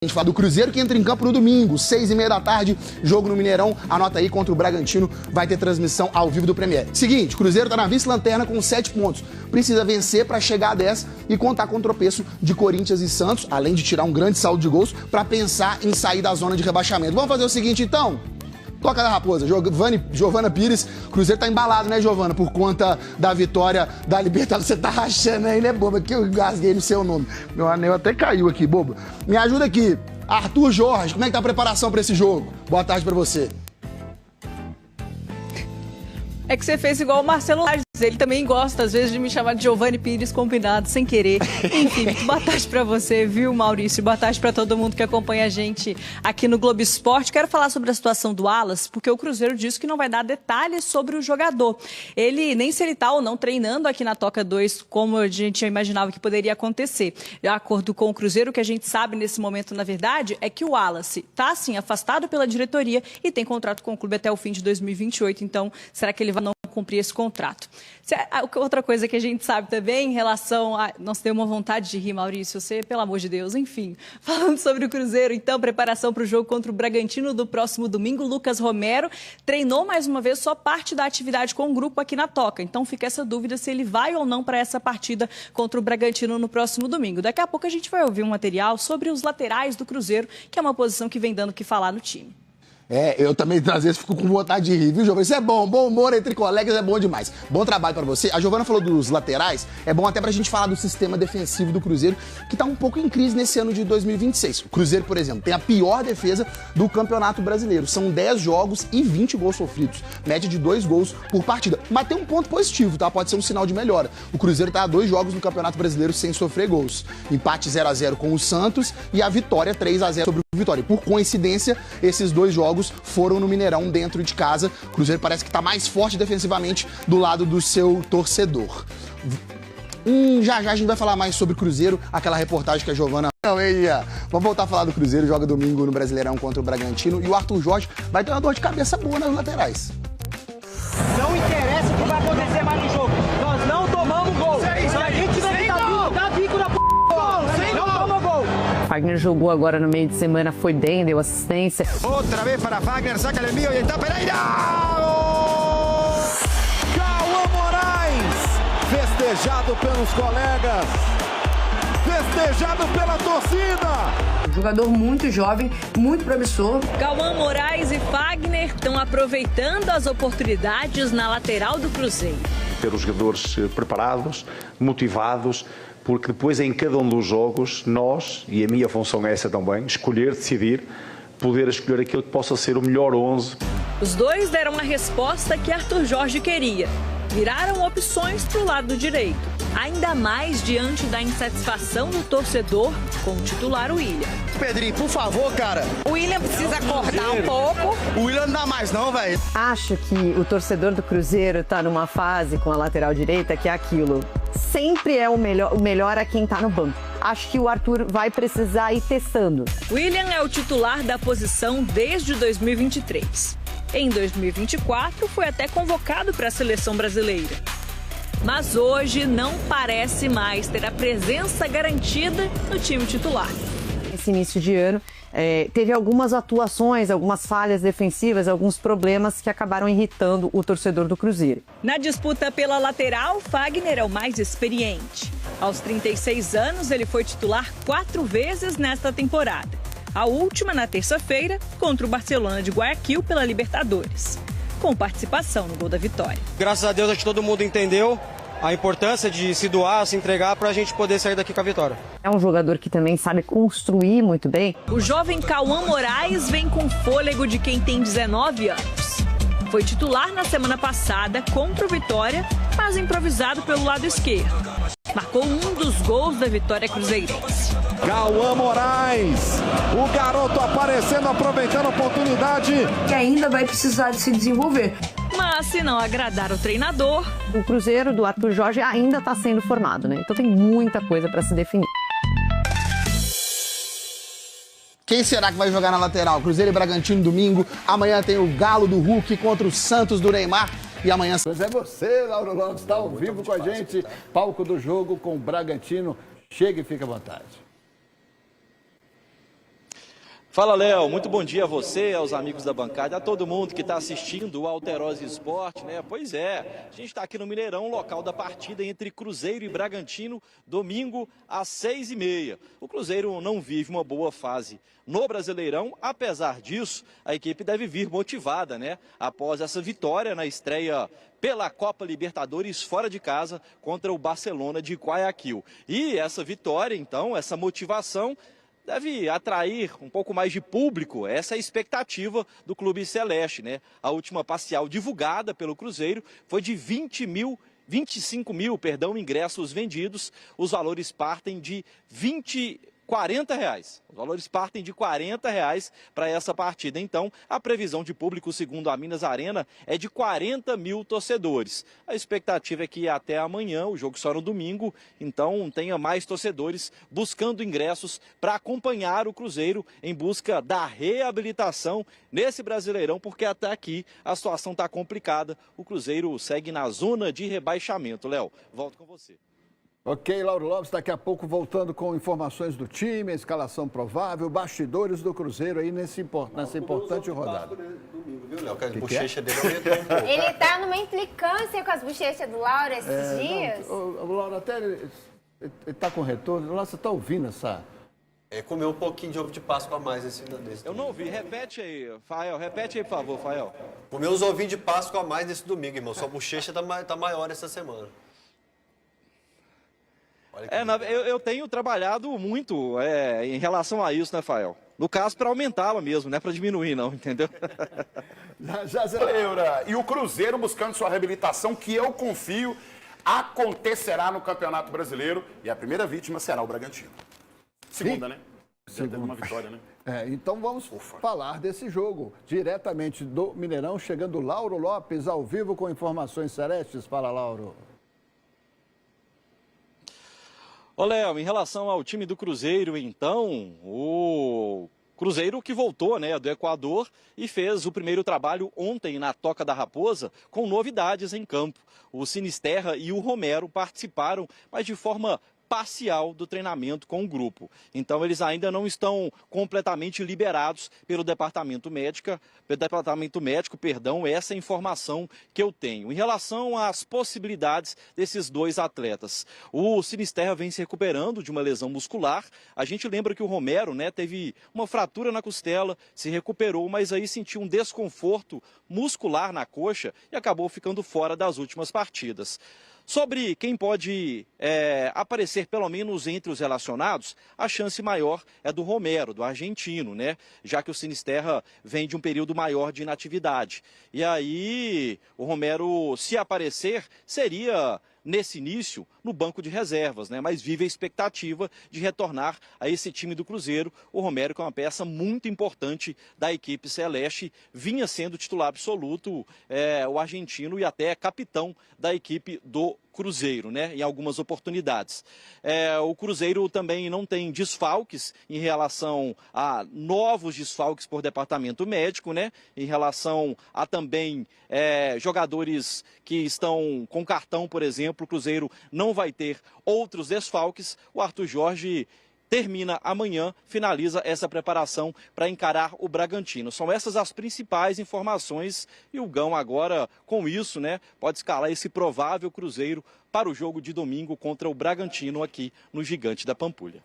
A gente fala do Cruzeiro que entra em campo no domingo, 6h30 da tarde, jogo no Mineirão. Anota aí, contra o Bragantino, vai ter transmissão ao vivo do Premier. Seguinte, Cruzeiro tá na vice-lanterna com 7 pontos. Precisa vencer para chegar a 10 e contar com o tropeço de Corinthians e Santos, além de tirar um grande saldo de gols, para pensar em sair da zona de rebaixamento. Vamos fazer o seguinte, então? Toca da Raposa, Giovana Pires. Cruzeiro tá embalado, né, Giovana? Por conta da vitória da Libertadores. Você tá rachando aí, né, boba? Que eu gasguei no seu nome. Meu anel até caiu aqui, bobo. Me ajuda aqui. Arthur Jorge, como é que tá a preparação pra esse jogo? Boa tarde pra você. É que você fez igual o Marcelo Lages. Ele também gosta, às vezes, de me chamar de Giovane Pires combinado, sem querer. Enfim, boa tarde pra você, viu, Maurício? Boa tarde pra todo mundo que acompanha a gente aqui no Globo Esporte. Quero falar sobre a situação do Wallace, porque o Cruzeiro disse que não vai dar detalhes sobre o jogador. Ele, nem se ele tá ou não treinando aqui na Toca 2, como a gente já imaginava que poderia acontecer. De acordo com o Cruzeiro, o que a gente sabe nesse momento, na verdade, é que o Wallace tá, assim, afastado pela diretoria e tem contrato com o clube até o fim de 2028. Então, será que ele vai não cumprir esse contrato? Outra coisa que a gente sabe também em relação a... Nossa, deu uma vontade de rir, Maurício, você, pelo amor de Deus, enfim. Falando sobre o Cruzeiro, então, preparação para o jogo contra o Bragantino do próximo domingo. Lucas Romero treinou mais uma vez só parte da atividade com o grupo aqui na Toca. Então fica essa dúvida se ele vai ou não para essa partida contra o Bragantino no próximo domingo. Daqui a pouco a gente vai ouvir um material sobre os laterais do Cruzeiro, que é uma posição que vem dando o que falar no time. Eu também, às vezes, fico com vontade de rir, viu, Giovana? Isso é bom, bom humor entre colegas é bom demais. Bom trabalho pra você. A Giovana falou dos laterais, é bom até pra gente falar do sistema defensivo do Cruzeiro, que tá um pouco em crise nesse ano de 2026. O Cruzeiro, por exemplo, tem a pior defesa do Campeonato Brasileiro. São 10 jogos e 20 gols sofridos. Média de 2 gols por partida. Mas tem um ponto positivo, tá? Pode ser um sinal de melhora. O Cruzeiro tá a 2 jogos no Campeonato Brasileiro sem sofrer gols. Empate 0x0 com o Santos e a vitória 3x0 sobre o Vitória. E por coincidência, esses 2 jogos foram no Mineirão, dentro de casa. O Cruzeiro parece que está mais forte defensivamente do lado do seu torcedor. Já a gente vai falar mais sobre o Cruzeiro, aquela reportagem que a Giovana... Vamos voltar a falar do Cruzeiro, joga domingo no Brasileirão contra o Bragantino. E o Arthur Jorge vai ter uma dor de cabeça boa nas laterais. Não interessa o que vai acontecer mais no jogo. Nós não tomamos gol. Se a gente tiver que dar bico na não toma gol. Fagner jogou agora no meio de semana, foi bem, deu assistência. Outra vez para Fagner, saca ele meio e está Pereira! Gol! Cauã Moraes, festejado pelos colegas, festejado pela torcida. Jogador muito jovem, muito promissor. Cauã Moraes e Fagner estão aproveitando as oportunidades na lateral do Cruzeiro. Ter os jogadores preparados, motivados, porque depois em cada um dos jogos, nós, e a minha função é essa também, escolher, decidir, poder escolher aquilo que possa ser o melhor 11. Os dois deram a resposta que Arthur Jorge queria. Viraram opções para o lado direito. Ainda mais diante da insatisfação do torcedor com o titular William. Pedrinho, por favor, cara. O William precisa acordar um pouco. O William não dá mais não, velho. Acho que o torcedor do Cruzeiro está numa fase com a lateral direita que é aquilo. Sempre é o melhor a quem está no banco. Acho que o Arthur vai precisar ir testando. William é o titular da posição desde 2023. Em 2024, foi até convocado para a seleção brasileira. Mas hoje não parece mais ter a presença garantida no time titular. Esse início de ano teve algumas atuações, algumas falhas defensivas, alguns problemas que acabaram irritando o torcedor do Cruzeiro. Na disputa pela lateral, Fagner é o mais experiente. Aos 36 anos, ele foi titular 4 vezes nesta temporada. A última na terça-feira, contra o Barcelona de Guayaquil pela Libertadores, com participação no gol da vitória. Graças a Deus, acho que todo mundo entendeu a importância de se doar, se entregar para a gente poder sair daqui com a vitória. É um jogador que também sabe construir muito bem. O jovem Cauã Moraes vem com fôlego de quem tem 19 anos. Foi titular na semana passada contra o Vitória, mas improvisado pelo lado esquerdo. Marcou um dos gols da vitória cruzeirense. Cauã Moraes, o garoto aparecendo, aproveitando a oportunidade. Que ainda vai precisar de se desenvolver. Mas se não agradar o treinador... O Cruzeiro do Arthur Jorge ainda está sendo formado, né? Então tem muita coisa para se definir. Quem será que vai jogar na lateral? Cruzeiro e Bragantino domingo. Amanhã tem o Galo do Hulk contra o Santos do Neymar. E amanhã... Pois é você, Lauro Lopes, está ao vivo com a gente. Palco do jogo com o Bragantino. Chega e fica à vontade. Fala, Léo. Muito bom dia a você, aos amigos da bancada, a todo mundo que está assistindo o Alterosa Esporte, né? Pois é, a gente está aqui no Mineirão, local da partida entre Cruzeiro e Bragantino, domingo às 6h30. O Cruzeiro não vive uma boa fase no Brasileirão, apesar disso, a equipe deve vir motivada, né? Após essa vitória na estreia pela Copa Libertadores fora de casa contra o Barcelona de Guayaquil. E essa vitória, então, essa motivação deve atrair um pouco mais de público. Essa é a expectativa do Clube Celeste, né? A última parcial divulgada pelo Cruzeiro foi de 25 mil ingressos vendidos. Os valores partem de R$40. Os valores partem de R$40 para essa partida. Então, a previsão de público, segundo a Minas Arena, é de 40 mil torcedores. A expectativa é que até amanhã, o jogo só no domingo, então tenha mais torcedores buscando ingressos para acompanhar o Cruzeiro em busca da reabilitação nesse Brasileirão, porque até aqui a situação está complicada. O Cruzeiro segue na zona de rebaixamento. Léo, volto com você. Ok, Lauro Lopes, daqui a pouco voltando com informações do time, a escalação provável, bastidores do Cruzeiro aí nessa importante rodada. A bochecha dele aumentou um pouco. Ele tá numa implicância com as bochechas do Lauro esses dias? O Lauro até ele tá com retorno. Lauro, você tá ouvindo essa... Comeu um pouquinho de ovo de Páscoa a mais nesse Eu não ouvi, repete aí, Fael, repete aí, por favor, Fael. Comeu uns ovinhos de Páscoa a mais nesse domingo, irmão. Sua bochecha tá maior essa semana. Eu tenho trabalhado muito em relação a isso, né, Fael? No caso, para aumentá-la mesmo, não é para diminuir, não, entendeu? E o Cruzeiro buscando sua reabilitação, que eu confio acontecerá no Campeonato Brasileiro. E a primeira vítima será o Bragantino. Segunda, né? Já teve uma vitória, né? Então vamos falar desse jogo. Diretamente do Mineirão, chegando Lauro Lopes ao vivo com informações celestes. Fala, Lauro. Ô, Léo, em relação ao time do Cruzeiro, então, o Cruzeiro que voltou, né, do Equador e fez o primeiro trabalho ontem na Toca da Raposa com novidades em campo. O Sinisterra e o Romero participaram, mas de forma parcial do treinamento com o grupo. Então eles ainda não estão completamente liberados pelo departamento médico, essa é a informação que eu tenho. Em relação às possibilidades desses dois atletas, o Sinisterra vem se recuperando de uma lesão muscular. A gente lembra que o Romero, né, teve uma fratura na costela, se recuperou, mas aí sentiu um desconforto muscular na coxa e acabou ficando fora das últimas partidas. Sobre quem pode aparecer, pelo menos entre os relacionados, a chance maior é do Romero, do argentino, né? Já que o Sinisterra vem de um período maior de inatividade. E aí, o Romero, se aparecer, seria nesse início no banco de reservas, né? Mas vive a expectativa de retornar a esse time do Cruzeiro. O Romero, que é uma peça muito importante da equipe celeste, vinha sendo titular absoluto, o argentino, e até capitão da equipe do Cruzeiro, né, em algumas oportunidades. O Cruzeiro também não tem desfalques em relação a novos desfalques por departamento médico, né, em relação a também jogadores que estão com cartão, por exemplo. O Cruzeiro não vai ter outros desfalques. O Arthur Jorge termina amanhã, finaliza essa preparação para encarar o Bragantino. São essas as principais informações e o Gão agora, com isso, né, pode escalar esse provável Cruzeiro para o jogo de domingo contra o Bragantino aqui no Gigante da Pampulha.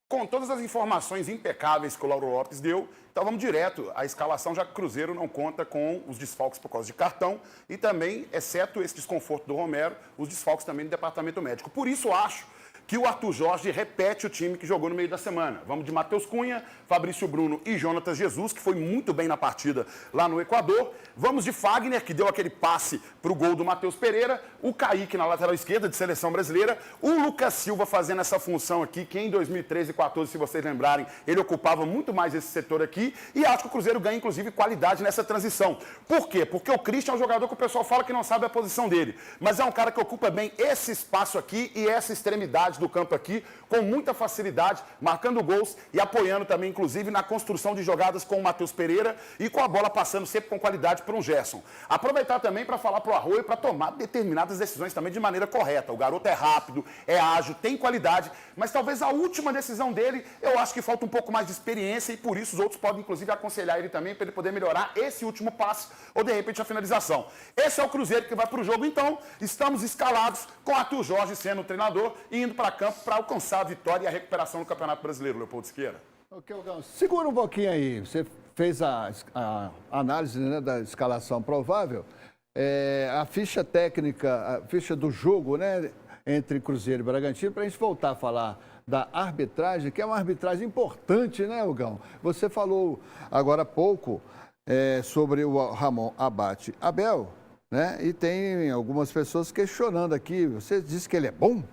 Com todas as informações impecáveis que o Lauro Lopes deu, então vamos direto à escalação, já que o Cruzeiro não conta com os desfalques por causa de cartão e também, exceto esse desconforto do Romero, os desfalques também do departamento médico. Por isso, acho que o Arthur Jorge repete o time que jogou no meio da semana. Vamos de Matheus Cunha, Fabrício Bruno e Jonatas Jesus, que foi muito bem na partida lá no Equador. Vamos de Fagner, que deu aquele passe para o gol do Matheus Pereira. O Kaique na lateral esquerda, de seleção brasileira. O Lucas Silva fazendo essa função aqui, que em 2013 e 2014, se vocês lembrarem, ele ocupava muito mais esse setor aqui. E acho que o Cruzeiro ganha, inclusive, qualidade nessa transição. Por quê? Porque o Christian é um jogador que o pessoal fala que não sabe a posição dele. Mas é um cara que ocupa bem esse espaço aqui e essa extremidade metade do campo aqui, com muita facilidade, marcando gols e apoiando também, inclusive, na construção de jogadas com o Matheus Pereira e com a bola passando sempre com qualidade para um Gerson. Aproveitar também para falar para o Arroio para tomar determinadas decisões também de maneira correta. O garoto é rápido, é ágil, tem qualidade, mas talvez a última decisão dele, eu acho que falta um pouco mais de experiência e por isso os outros podem, inclusive, aconselhar ele também para ele poder melhorar esse último passe ou, de repente, a finalização. Esse é o Cruzeiro que vai para o jogo, então, estamos escalados com Arthur Jorge sendo o treinador e indo para campo para alcançar a vitória e a recuperação no Campeonato Brasileiro, Leopoldo Siqueira. Ok, Gão, segura um pouquinho aí. Você fez a análise, né, da escalação provável. A ficha técnica, a ficha do jogo, né, entre Cruzeiro e Bragantino, para a gente voltar a falar da arbitragem, que é uma arbitragem importante, né, Gão? Você falou agora há pouco sobre o Ramon Abate Abel, né? E tem algumas pessoas questionando aqui. Você disse que ele é bom?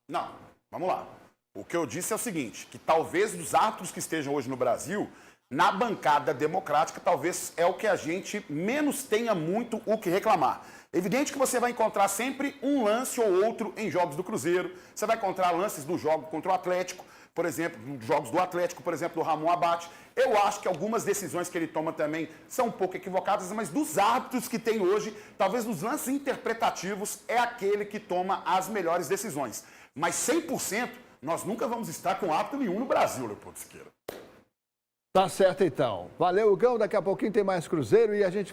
Não, vamos lá. O que eu disse é o seguinte, que talvez dos árbitros que estejam hoje no Brasil, na bancada democrática, talvez é o que a gente menos tenha muito o que reclamar. Evidente que você vai encontrar sempre um lance ou outro em jogos do Cruzeiro. Você vai encontrar lances do jogo contra o Atlético, por exemplo, jogos do Atlético, por exemplo, do Ramon Abate. Eu acho que algumas decisões que ele toma também são um pouco equivocadas, mas dos árbitros que tem hoje, talvez nos lances interpretativos, é aquele que toma as melhores decisões. Mas 100%, nós nunca vamos estar com árbitro nenhum no Brasil, Leopoldo Siqueira. Tá certo, então. Valeu, Gão. Daqui a pouquinho tem mais Cruzeiro e a gente...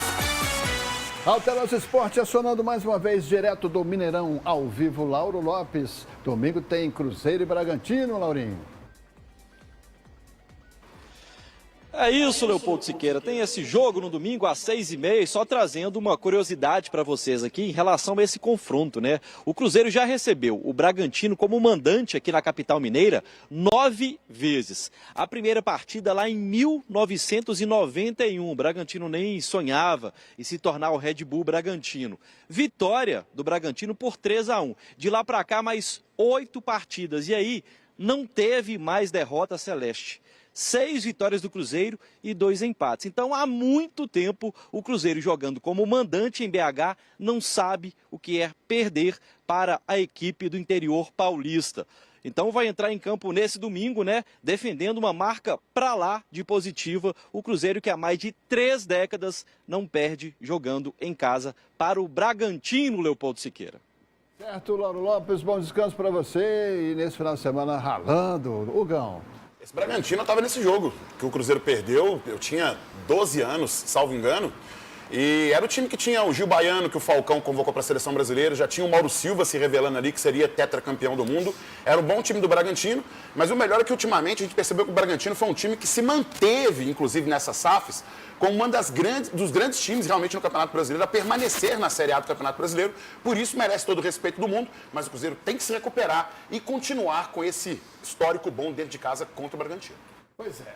Alterosa Esporte acionando mais uma vez, direto do Mineirão, ao vivo, Lauro Lopes. Domingo tem Cruzeiro e Bragantino, Laurinho. É isso, Leopoldo Siqueira. Tem esse jogo no domingo às 6h30, só trazendo uma curiosidade para vocês aqui em relação a esse confronto, né? O Cruzeiro já recebeu o Bragantino como mandante aqui na capital mineira 9 vezes. A primeira partida lá em 1991. O Bragantino nem sonhava em se tornar o Red Bull Bragantino. Vitória do Bragantino por 3-1. De lá para cá, mais 8 partidas. E aí, não teve mais derrota celeste. 6 vitórias do Cruzeiro e 2 empates. Então, há muito tempo, o Cruzeiro jogando como mandante em BH não sabe o que é perder para a equipe do interior paulista. Então, vai entrar em campo nesse domingo, né, defendendo uma marca pra lá de positiva. O Cruzeiro que há mais de 3 décadas não perde jogando em casa para o Bragantino, Leopoldo Siqueira. Certo, Lauro Lopes, bom descanso para você e nesse final de semana ralando, o Gão. Esse Bragantino estava nesse jogo que o Cruzeiro perdeu, eu tinha 12 anos, salvo engano, e era o time que tinha o Gil Baiano, que o Falcão convocou para a seleção brasileira, já tinha o Mauro Silva se revelando ali, que seria tetracampeão do mundo. Era um bom time do Bragantino, mas o melhor é que ultimamente a gente percebeu que o Bragantino foi um time que se manteve, inclusive nessas SAFs, como uma dos grandes times realmente no Campeonato Brasileiro, a permanecer na Série A do Campeonato Brasileiro. Por isso merece todo o respeito do mundo, mas o Cruzeiro tem que se recuperar e continuar com esse histórico bom dentro de casa contra o Bragantino. Pois é.